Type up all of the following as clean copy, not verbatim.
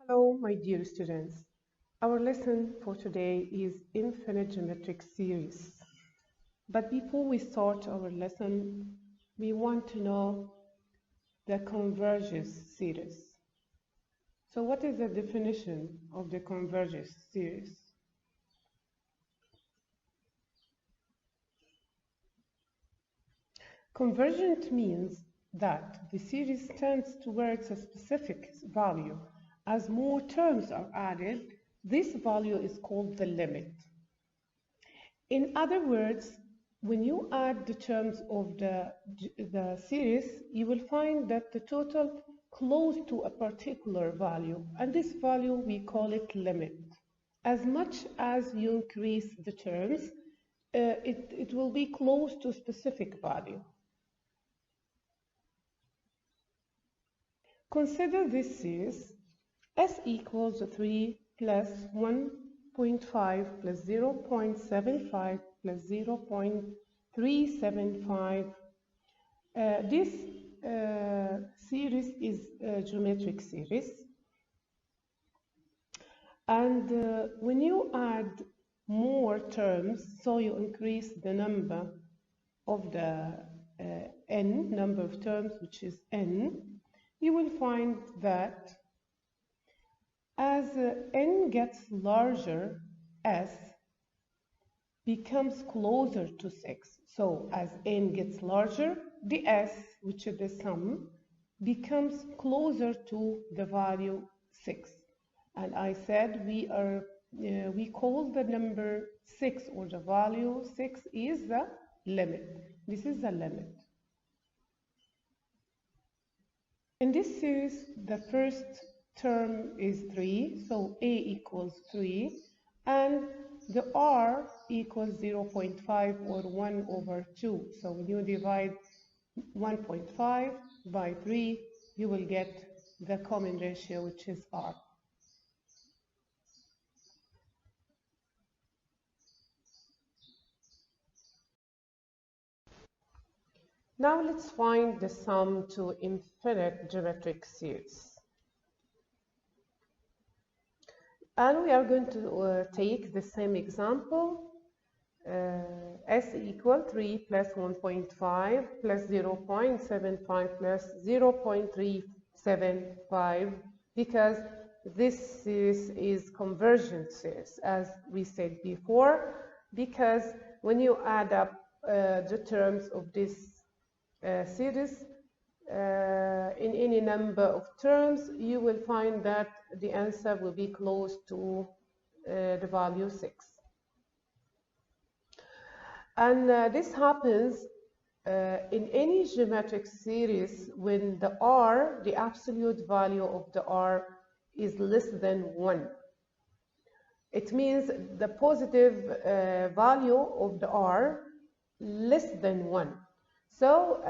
Hello, my dear students. Our lesson for today is infinite geometric series. But before we start our lesson, we want to know the convergence series. So what is the definition of the convergence series? Convergent means that the series tends towards a specific value. As more terms are added, this value is called the limit. In other words, when you add the terms of the series, you will find that the total close to a particular value, and this value we call it limit. As much as you increase the terms, it will be close to a specific value. Consider this series S equals 3 plus 1.5 plus 0.75 plus 0.375. This series is a geometric series. And when you add more terms, so you increase the number of the number of terms, which is n, you will find that as n gets larger, s becomes closer to 6. So as n gets larger, the s, which is the sum, becomes closer to the value 6. And I said we call the number 6, or the value 6 is the limit. This is the limit. In this series, the first term is 3, so a equals 3, and the r equals 0.5 or 1 over 2. So when you divide 1.5 by 3, you will get the common ratio, which is r. Now let's find the sum to infinite geometric series. And we are going to take the same example. S equal 3 plus 1.5 plus 0.75 plus 0.375, because this series is convergent series, as we said before, because when you add up the terms of this series in any number of terms, you will find that the answer will be close to the value 6. And this happens in any geometric series when the r, the absolute value of the r, is less than 1. It means the positive value of the r less than 1. So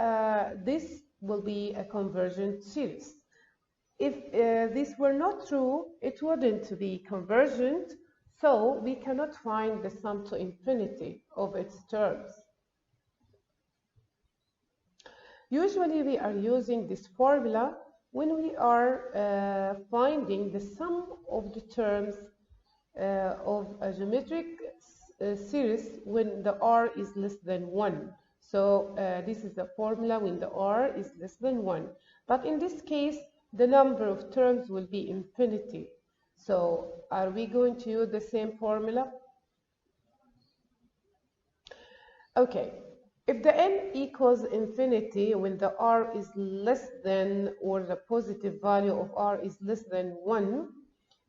this will be a convergent series. If this were not true, it wouldn't be convergent, so we cannot find the sum to infinity of its terms. Usually we are using this formula when we are finding the sum of the terms of a geometric series when the r is less than 1. So this is the formula when the r is less than 1. But in this case, the number of terms will be infinity. So are we going to use the same formula? Okay. If the n equals infinity when the r is less than, or the positive value of r is less than 1,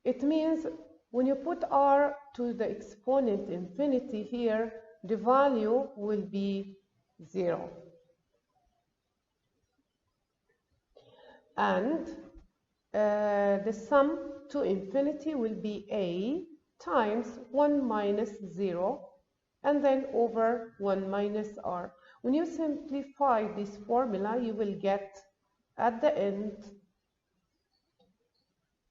it means when you put r to the exponent infinity here, the value will be 0. And the sum to infinity will be a times 1 minus 0, and then over 1 minus r. When you simplify this formula, you will get at the end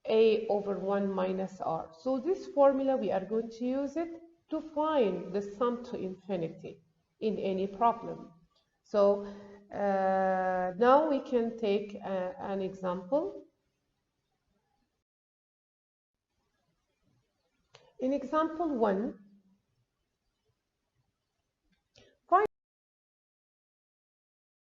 a over 1 minus r. So this formula, we are going to use it to find the sum to infinity in any problem. So now we can take an example. In example 1,